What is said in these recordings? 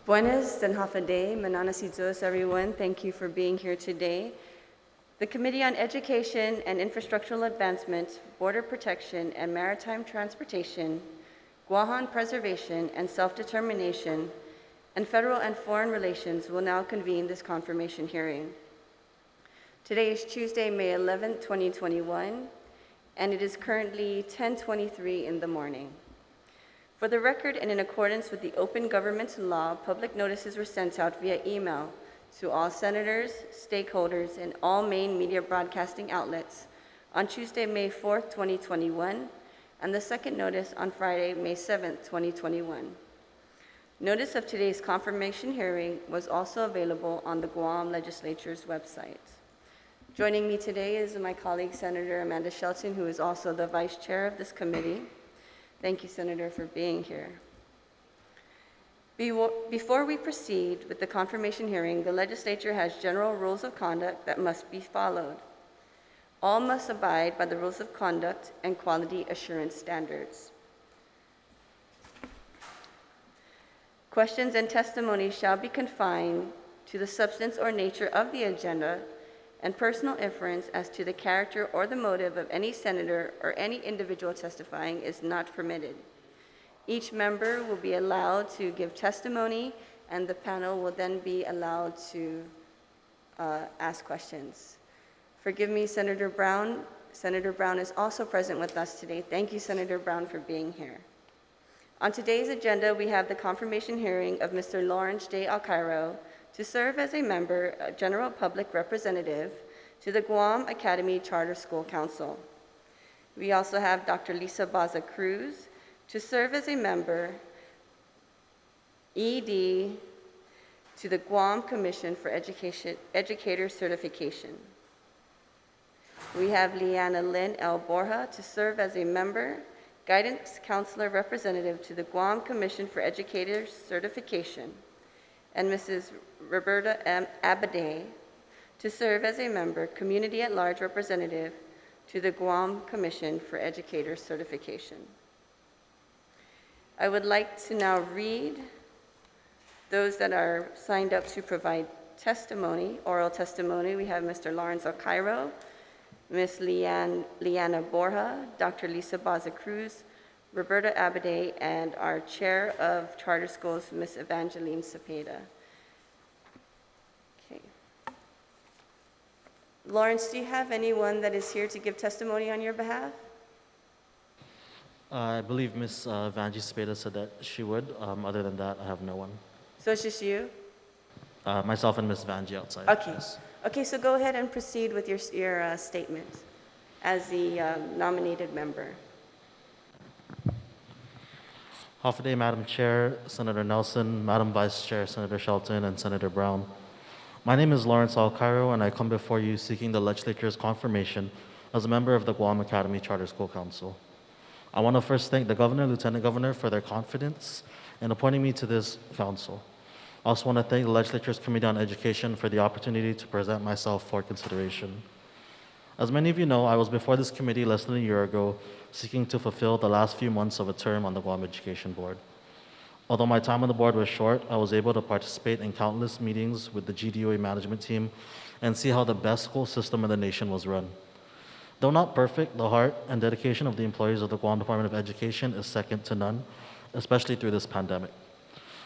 Buenas and Abaday, Mananasitos, everyone. Thank you for being here today. The Committee on Education and Infrastructural Advancement, Border Protection and Maritime Transportation, Guahan Preservation and Self-Determination, and Federal and Foreign Relations will now convene this confirmation hearing. Today is Tuesday, May 11, 2021, and it is currently 10:23 in the morning. For the record and in accordance with the Open Government Law, public notices were sent out via email to all senators, stakeholders, and all main media broadcasting outlets on Tuesday, May 4th, 2021, and the second notice on Friday, May 7th, 2021. Notice of today's confirmation hearing was also available on the Guam Legislature's website. Joining me today is my colleague, Senator Amanda Shelton, who is also the Vice Chair of this committee. Thank you, Senator, for being here. Before we proceed with the confirmation hearing, the legislature has general rules of conduct that must be followed. All must abide by the rules of conduct and quality assurance standards. Questions and testimony shall be confined to the substance or nature of the agenda, and personal inference as to the character or the motive of any senator or any individual testifying is not permitted. Each member will be allowed to give testimony, and the panel will then be allowed to ask questions. Forgive me, Senator Brown. Senator Brown is also present with us today. Thank you, Senator Brown, for being here. On today's agenda, we have the confirmation hearing of Mr. Lawrence J. Alcairo to serve as a member, general public representative to the Guam Academy Charter School Council. We also have Dr. Lisa Baza-Cruz to serve as a member, ED, to the Guam Commission for Educator Certification. We have Lynn Borja to serve as a member, guidance counselor representative to the Guam Commission for Educator Certification, and Mrs. Roberta M. Abaday to serve as a member, community at large representative to the Guam Commission for Educator Certification. I would like to now read those that are signed up to provide testimony, oral testimony. We have Mr. Lawrence Alcairo, Ms. Liana Borja, Dr. Lisa Baza-Cruz, Roberta Abedin, and our Chair of Charter Schools, Ms. Evangeline Cepeda. Okay. Lawrence, do you have anyone that is here to give testimony on your behalf? I believe Ms. Evangeline Cepeda said that she would. Other than that, I have no one. So it's just you? Myself and Ms. Vanji outside. Okay. Yes. Okay, so go ahead and proceed with your statement as the nominated member. Hafaday, Madam Chair, Senator Nelson, Madam Vice Chair, Senator Shelton, and Senator Brown. My name is Lawrence Alcairo, and I come before you seeking the legislature's confirmation as a member of the Guam Academy Charter School Council. I want to first thank the Governor and Lieutenant Governor for their confidence in appointing me to this council. I also want to thank the legislature's Committee on Education for the opportunity to present myself for consideration. As many of you know, I was before this committee less than a year ago, seeking to fulfill the last few months of a term on the Guam Education Board. Although my time on the board was short, I was able to participate in countless meetings with the GDOA management team and see how the best school system in the nation was run. Though not perfect, the heart and dedication of the employees of the Guam Department of Education is second to none, especially through this pandemic.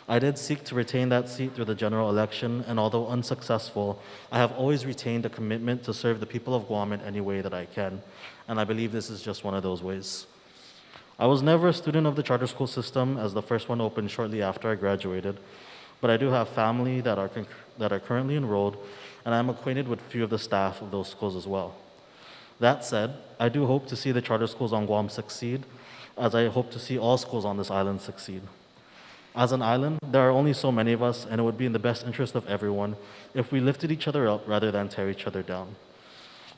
I did seek to retain that seat through the general election, and although unsuccessful, I have always retained a commitment to serve the people of Guam in any way that I can, and I believe this is just one of those ways. I was never a student of the charter school system, as the first one opened shortly after I graduated, but I do have family that are currently enrolled, and I'm acquainted with a few of the staff of those schools as well. That said, I do hope to see the charter schools on Guam succeed, as I hope to see all schools on this island succeed. As an island, there are only so many of us, and it would be in the best interest of everyone if we lifted each other up rather than tear each other down.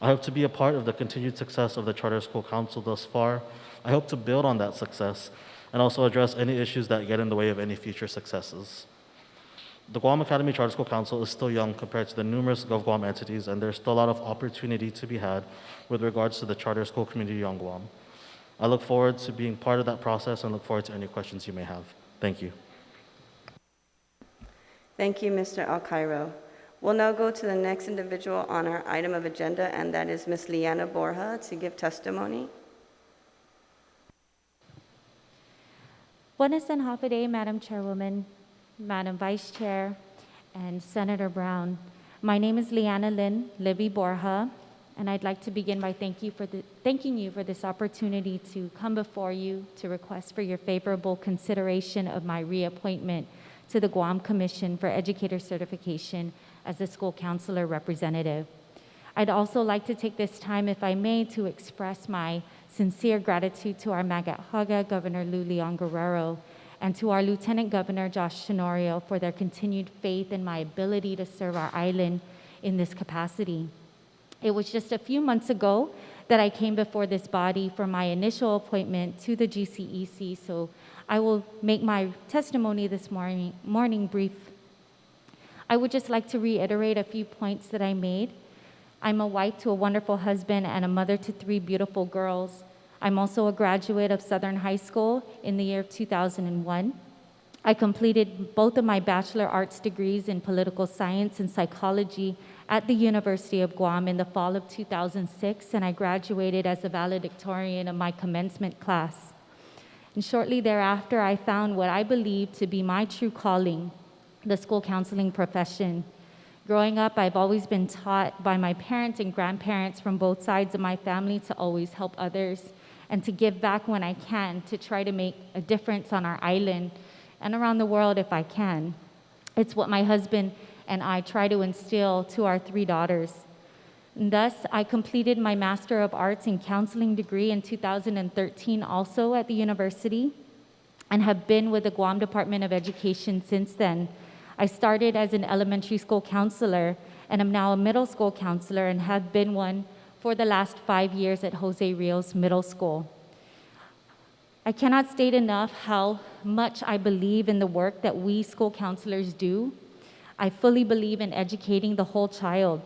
I hope to be a part of the continued success of the Charter School Council thus far. I hope to build on that success and also address any issues that get in the way of any future successes. The Guam Academy Charter School Council is still young compared to the numerous GovGuam entities, and there's still a lot of opportunity to be had with regards to the charter school community on Guam. I look forward to being part of that process and look forward to any questions you may have. Thank you. Thank you, Mr. Alcairo. We'll now go to the next individual on our item of agenda, and that is Ms. Liana Borja to give testimony. Buenas and Hafaday, Madam Chairwoman, Madam Vice Chair, and Senator Brown. My name is Liana Lynn Borja, and I'd like to begin by thanking you for this opportunity to come before you to request for your favorable consideration of my reappointment to the Guam Commission for Educator Certification as the school counselor representative. I'd also like to take this time, if I may, to express my sincere gratitude to our Magat Haga, Governor Leon Guerrero, and to our Lieutenant Governor Josh Tenorio for their continued faith in my ability to serve our island in this capacity. It was just a few months ago that I came before this body for my initial appointment to the GCEC, so I will make my testimony this morning brief. I would just like to reiterate a few points that I made. I'm a wife to a wonderful husband and a mother to 3 beautiful girls. I'm also a graduate of Southern High School in the year of 2001. I completed both of my Bachelor Arts degrees in Political Science and Psychology at the University of Guam in the fall of 2006, and I graduated as a valedictorian of my commencement class. And shortly thereafter, I found what I believe to be my true calling, the school counseling profession. Growing up, I've always been taught by my parents and grandparents from both sides of my family to always help others and to give back when I can, to try to make a difference on our island and around the world if I can. It's what my husband and I try to instill to our 3 daughters. And thus, I completed my Master of Arts in Counseling degree in 2013 also at the university and have been with the Guam Department of Education since then. I started as an elementary school counselor and am now a middle school counselor and have been one for the last 5 years at Jose Rios Middle School. I cannot state enough how much I believe in the work that we school counselors do. I fully believe in educating the whole child.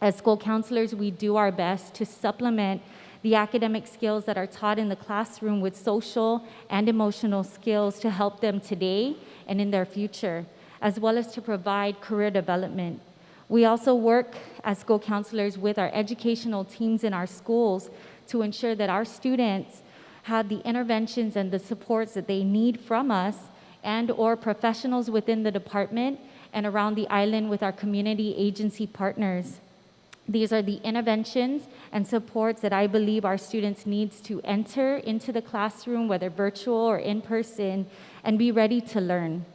As school counselors, we do our best to supplement the academic skills that are taught in the classroom with social and emotional skills to help them today and in their future, as well as to provide career development. We also work as school counselors with our educational teams in our schools to ensure that our students have the interventions and the supports that they need from us and/or professionals within the department and around the island with our community agency partners. These are the interventions and supports that I believe our students need to enter into the classroom, whether virtual or in person, and be ready to learn.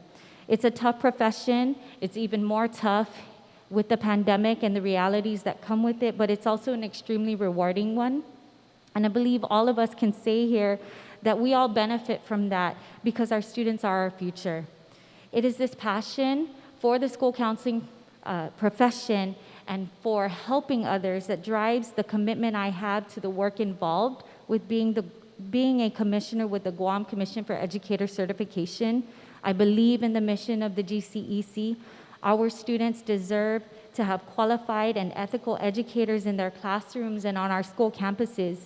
It's a tough profession. It's even more tough with the pandemic and the realities that come with it, but it's also an extremely rewarding one. And I believe all of us can say here that we all benefit from that because our students are our future. It is this passion for the school counseling profession and for helping others that drives the commitment I have to the work involved with being a commissioner with the Guam Commission for Educator Certification. I believe in the mission of the GCEC. Our students deserve to have qualified and ethical educators in their classrooms and on our school campuses.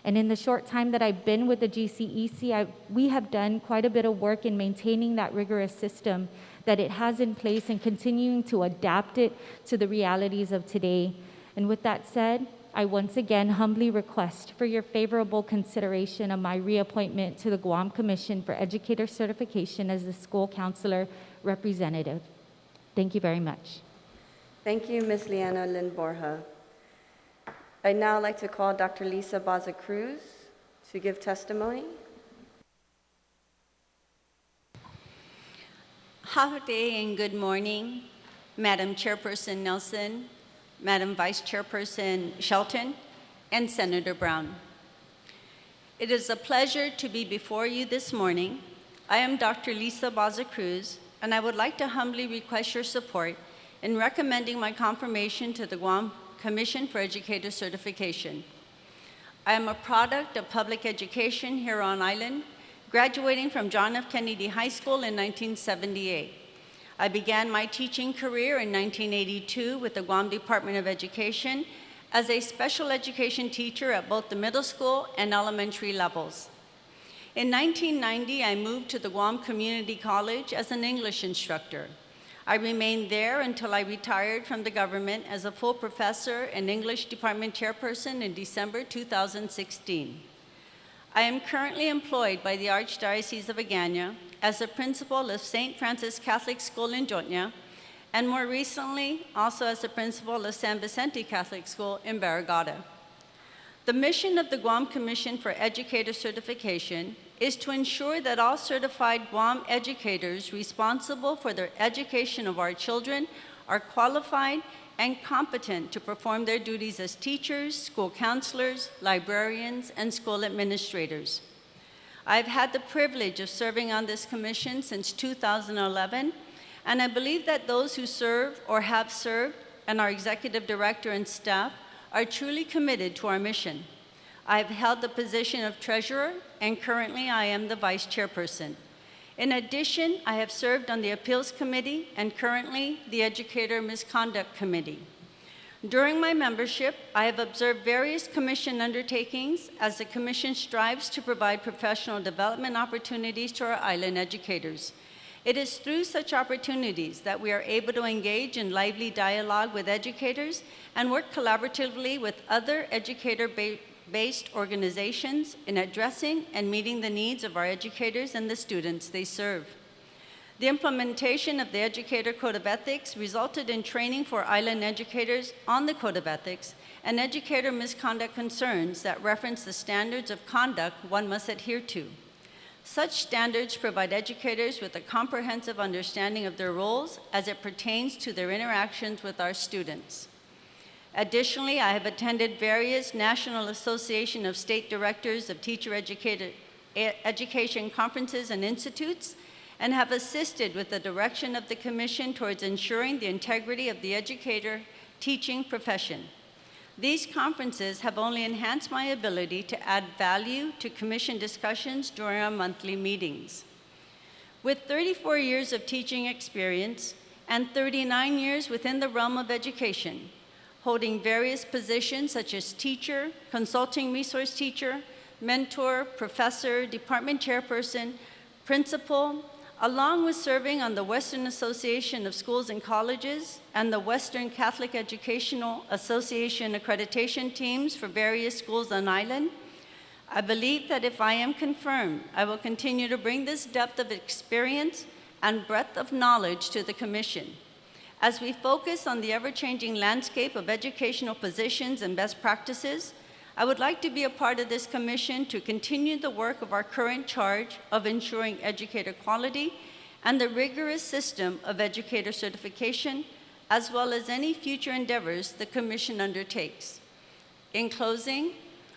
And in the short time that I've been with the GCEC, we have done quite a bit of work in maintaining that rigorous system that it has in place and continuing to adapt it to the realities of today. And with that said, I once again humbly request for your favorable consideration of my reappointment to the Guam Commission for Educator Certification as the school counselor representative. Thank you very much. Thank you, Ms. Liana Lynn Borja. I'd now like to call Dr. Lisa Baza-Cruz to give testimony. Hafaday and good morning, Madam Chairperson Nelson, Madam Vice Chairperson Shelton, and Senator Brown. It is a pleasure to be before you this morning. I am Dr. Lisa Baza-Cruz, and I would like to humbly request your support in recommending my confirmation to the Guam Commission for Educator Certification. I am a product of public education here on island, graduating from John F. Kennedy High School in 1978. I began my teaching career in 1982 with the Guam Department of Education as a special education teacher at both the middle school and elementary levels. In 1990, I moved to the Guam Community College as an English instructor. I remained there until I retired from the government as a full professor and English department chairperson in December 2016. I am currently employed by the Archdiocese of Agana as the principal of St. Francis Catholic School in Jotnya, and more recently, also as the principal of San Vicente Catholic School in Barrigada. The mission of the Guam Commission for Educator Certification is to ensure that all certified Guam educators responsible for their education of our children are qualified and competent to perform their duties as teachers, school counselors, librarians, and school administrators. I've had the privilege of serving on this commission since 2011, and I believe that those who serve or have served, and our executive director and staff, are truly committed to our mission. I've held the position of treasurer, and currently I am the vice chairperson. In addition, I have served on the Appeals Committee and currently the Educator Misconduct Committee. During my membership, I have observed various commission undertakings as the commission strives to provide professional development opportunities to our island educators. It is through such opportunities that we are able to engage in lively dialogue with educators and work collaboratively with other educator-based organizations in addressing and meeting the needs of our educators and the students they serve. The implementation of the Educator Code of Ethics resulted in training for island educators on the Code of Ethics and educator misconduct concerns that reference the standards of conduct one must adhere to. Such standards provide educators with a comprehensive understanding of their roles as it pertains to their interactions with our students. Additionally, I have attended various National Association of State Directors of Teacher Education conferences and institutes, and have assisted with the direction of the Commission towards ensuring the integrity of the educator teaching profession. These conferences have only enhanced my ability to add value to Commission discussions during our monthly meetings. With 34 years of teaching experience and 39 years within the realm of education, holding various positions such as teacher, consulting resource teacher, mentor, professor, department chairperson, principal, along with serving on the Western Association of Schools and Colleges and the Western Catholic Educational Association accreditation teams for various schools on island, I believe that if I am confirmed, I will continue to bring this depth of experience and breadth of knowledge to the Commission. As we focus on the ever-changing landscape of educational positions and best practices, I would like to be a part of this commission to continue the work of our current charge of ensuring educator quality and the rigorous system of educator certification, as well as any future endeavors the commission undertakes. In closing,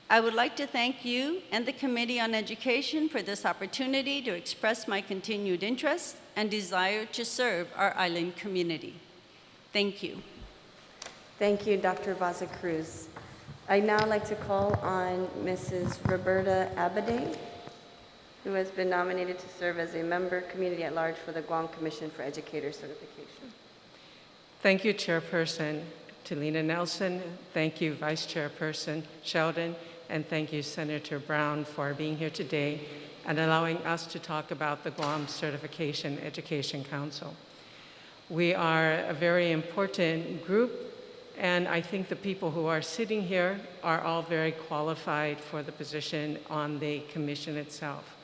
I would like to thank you and the Committee on Education for this opportunity to express my continued interest and desire to serve our island community. Thank you. Thank you, Dr. Baza-Cruz. I'd now like to call on Mrs. Roberta Abedin, who has been nominated to serve as a member community at large for the Guam Commission for Educator Certification. Thank you, Chairperson Telena Nelson. Thank you, Vice Chairperson Shelton. And thank you, Senator Brown, for being here today and allowing us to talk about the Guam Certification Education Council. We are a very important group, and I think the people who are sitting here are all very qualified for the position on the commission itself.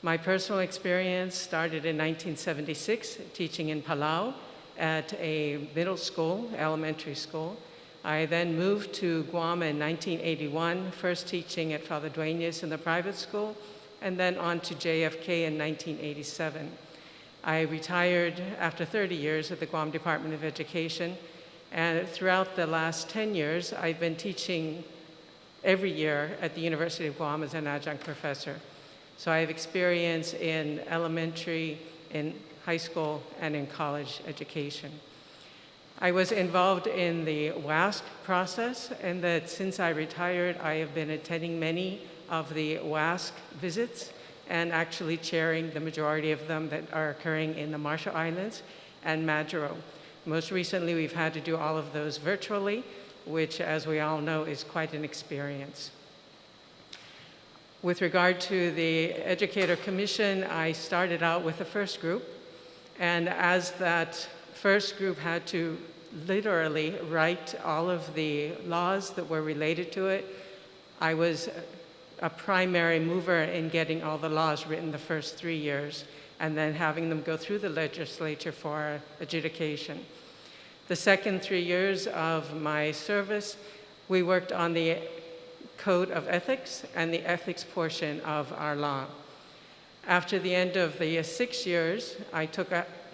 My personal experience started in 1976, teaching in Palau at a middle school, elementary school. I then moved to Guam in 1981, first teaching at Father Dueñas in the private school, and then on to JFK in 1987. I retired after 30 years at the Guam Department of Education, and throughout the last 10 years, I've been teaching every year at the University of Guam as an adjunct professor. So I have experience in elementary, in high school, and in college education. I was involved in the WASC process, and that since I retired, I have been attending many of the WASC visits and actually chairing the majority of them that are occurring in the Marshall Islands and Majuro. Most recently, we've had to do all of those virtually, which, as we all know, is quite an experience. With regard to the Educator Commission, I started out with the first group, and as that first group had to literally write all of the laws that were related to it. I was a primary mover in getting all the laws written the first 3 years and then having them go through the legislature for adjudication. The second 3 years of my service, we worked on the Code of Ethics and the ethics portion of our law. After the end of the 6 years, I took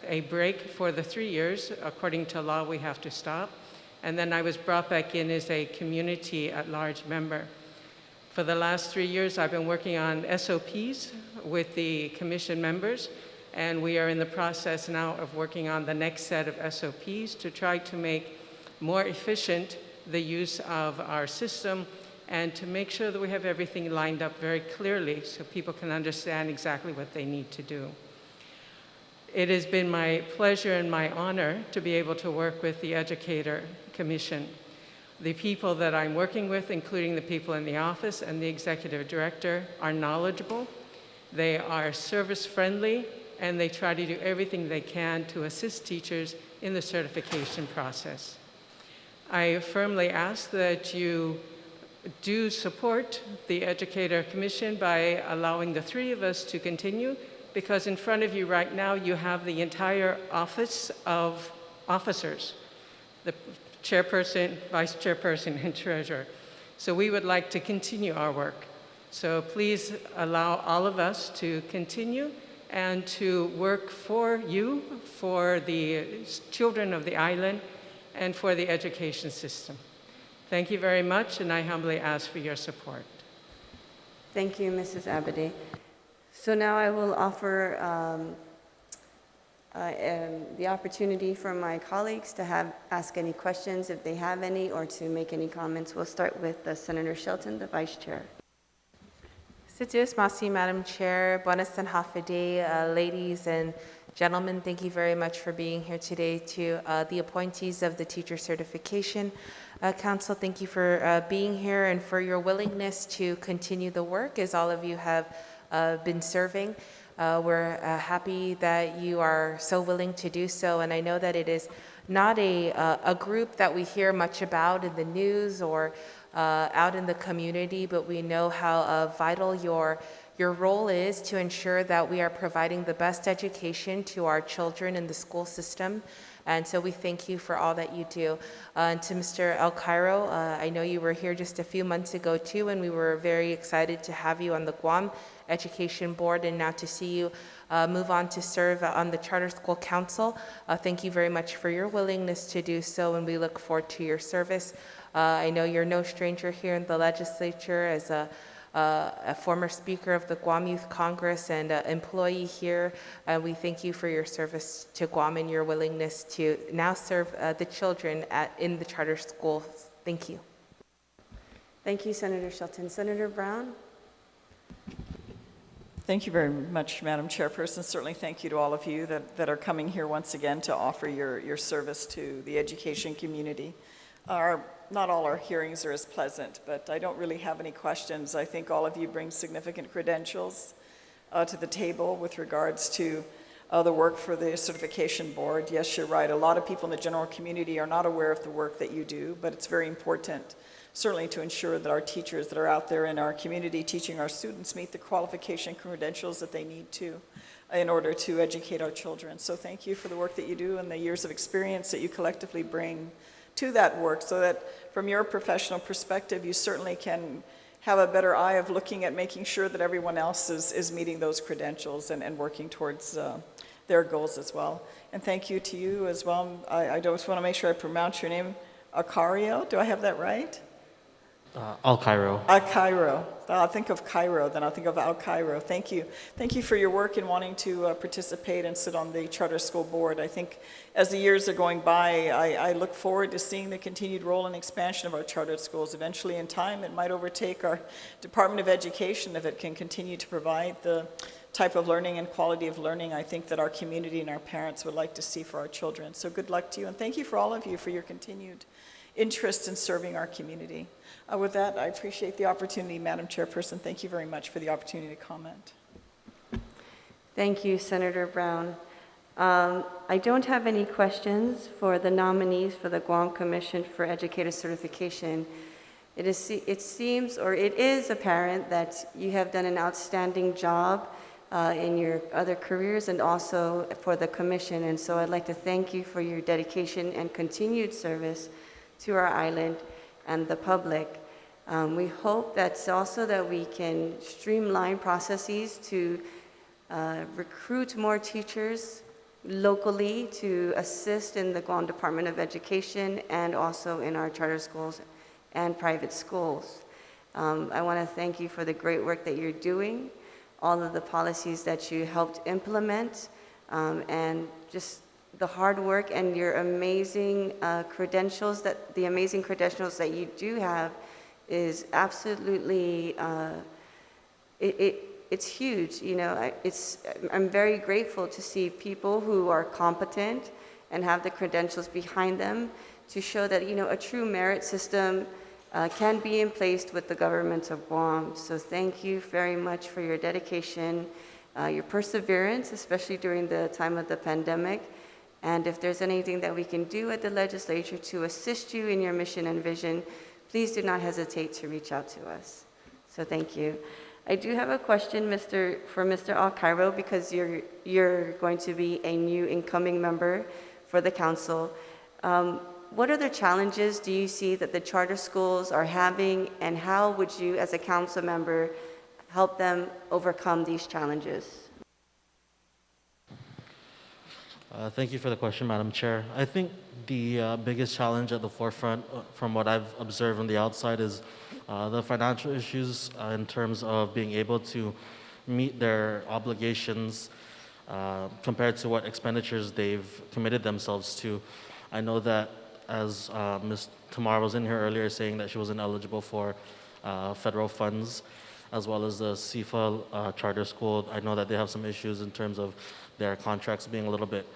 a break for the 3 years. According to law, we have to stop. And then I was brought back in as a community at-large member. For the last 3 years, I've been working on SOPs with the commission members, and we are in the process now of working on the next set of SOPs to try to make more efficient the use of our system and to make sure that we have everything lined up very clearly so people can understand exactly what they need to do. It has been my pleasure and my honor to be able to work with the Educator Commission. The people that I'm working with, including the people in the office and the executive director, are knowledgeable, they are service-friendly, and they try to do everything they can to assist teachers in the certification process. I firmly ask that you do support the Educator Commission by allowing the three of us to continue, because in front of you right now, you have the entire office of officers, the chairperson, vice chairperson, and treasurer. So we would like to continue our work. So please allow all of us to continue and to work for you, for the children of the island, and for the education system. Thank you very much, and I humbly ask for your support. Thank you, Mrs. Abaday. So now I will offer the opportunity for my colleagues to ask any questions if they have any, or to make any comments. We'll start with Senator Shelton, the Vice Chair. Sitius Masi, Madam Chair, Buenas and Hafide, ladies and gentlemen, thank you very much for being here today. To the appointees of the Teacher Certification Council, thank you for being here and for your willingness to continue the work as all of you have been serving. We're happy that you are so willing to do so, and I know that it is not a group that we hear much about in the news or out in the community, but we know how vital your role is to ensure that we are providing the best education to our children in the school system. And so we thank you for all that you do. And to Mr. Alcairo, I know you were here just a few months ago too, and we were very excited to have you on the Guam Education Board, and now to see you move on to serve on the Charter School Council. Thank you very much for your willingness to do so, and we look forward to your service. I know you're no stranger here in the legislature as a former speaker of the Guam Youth Congress and employee here. We thank you for your service to Guam and your willingness to now serve the children in the charter schools. Thank you. Thank you, Senator Shelton. Senator Brown? Thank you very much, Madam Chairperson. Certainly thank you to all of you that are coming here once again to offer your service to the education community. Not all our hearings are as pleasant, but I don't really have any questions. I think all of you bring significant credentials to the table with regards to the work for the certification board. Yes, you're right. A lot of people in the general community are not aware of the work that you do, but it's very important, certainly, to ensure that our teachers that are out there in our community teaching our students meet the qualification credentials that they need to in order to educate our children. So thank you for the work that you do and the years of experience that you collectively bring to that work, so that from your professional perspective, you certainly can have a better eye of looking at making sure that everyone else is meeting those credentials and working towards their goals as well. And thank you to you as well. I just want to make sure I pronounce your name, Alcairo. Do I have that right? Alcairo. Alcairo. I'll think of Cairo, then I'll think of Alcairo. Thank you. Thank you for your work in wanting to participate and sit on the charter school board. I think as the years are going by, I look forward to seeing the continued role and expansion of our charter schools. Eventually in time, it might overtake our Department of Education if it can continue to provide the type of learning and quality of learning I think that our community and our parents would like to see for our children. So good luck to you, and thank you for all of you for your continued interest in serving our community. With that, I appreciate the opportunity, Madam Chairperson. Thank you very much for the opportunity to comment. Thank you, Senator Brown. I don't have any questions for the nominees for the Guam Commission for Educator Certification. It seems, or it is apparent that you have done an outstanding job in your other careers and also for the commission. And so I'd like to thank you for your dedication and continued service to our island and the public. We hope that's also that we can streamline processes to recruit more teachers locally to assist in the Guam Department of Education and also in our charter schools and private schools. I want to thank you for the great work that you're doing, all of the policies that you helped implement, and just the hard work and your amazing credentials, the amazing credentials that you do have is absolutely, it's huge. You know, I'm very grateful to see people who are competent and have the credentials behind them to show that, you know, a true merit system can be in place with the government of Guam. So thank you very much for your dedication, your perseverance, especially during the time of the pandemic. And if there's anything that we can do at the legislature to assist you in your mission and vision, please do not hesitate to reach out to us. So thank you. I do have a question, for Mr. Alcairo, because you're going to be a new incoming member for the council. What other challenges do you see that the charter schools are having, and how would you, as a council member, help them overcome these challenges? Thank you for the question, Madam Chair. I think the biggest challenge at the forefront, from what I've observed on the outside, is the financial issues in terms of being able to meet their obligations compared to what expenditures they've committed themselves to. I know that as Ms. Tamar was in here earlier saying that she wasn't eligible for federal funds, as well as the CFA charter school. I know that they have some issues in terms of their contracts being a little bit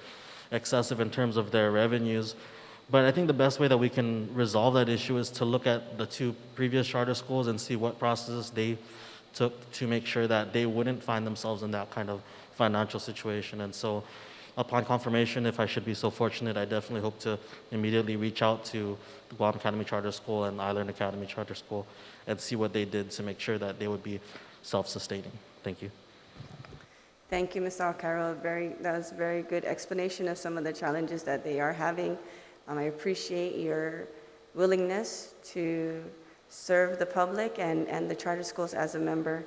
excessive in terms of their revenues. But I think the best way that we can resolve that issue is to look at the two previous charter schools and see what processes they took to make sure that they wouldn't find themselves in that kind of financial situation. And so upon confirmation, if I should be so fortunate, I definitely hope to immediately reach out to the Guam Academy Charter School and Island Academy Charter School and see what they did to make sure that they would be self-sustaining. Thank you. Thank you, Mr. Alcairo. That was a very good explanation of some of the challenges that they are having. I appreciate your willingness to serve the public and the charter schools as a member.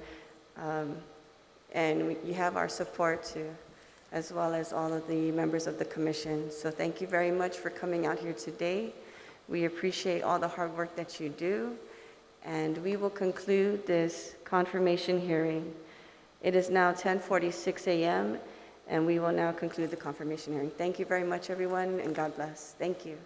And you have our support too, as well as all of the members of the commission. So thank you very much for coming out here today. We appreciate all the hard work that you do. And we will conclude this confirmation hearing. It is now 10:46 a.m. and we will now conclude the confirmation hearing. Thank you very much, everyone, and God bless. Thank you.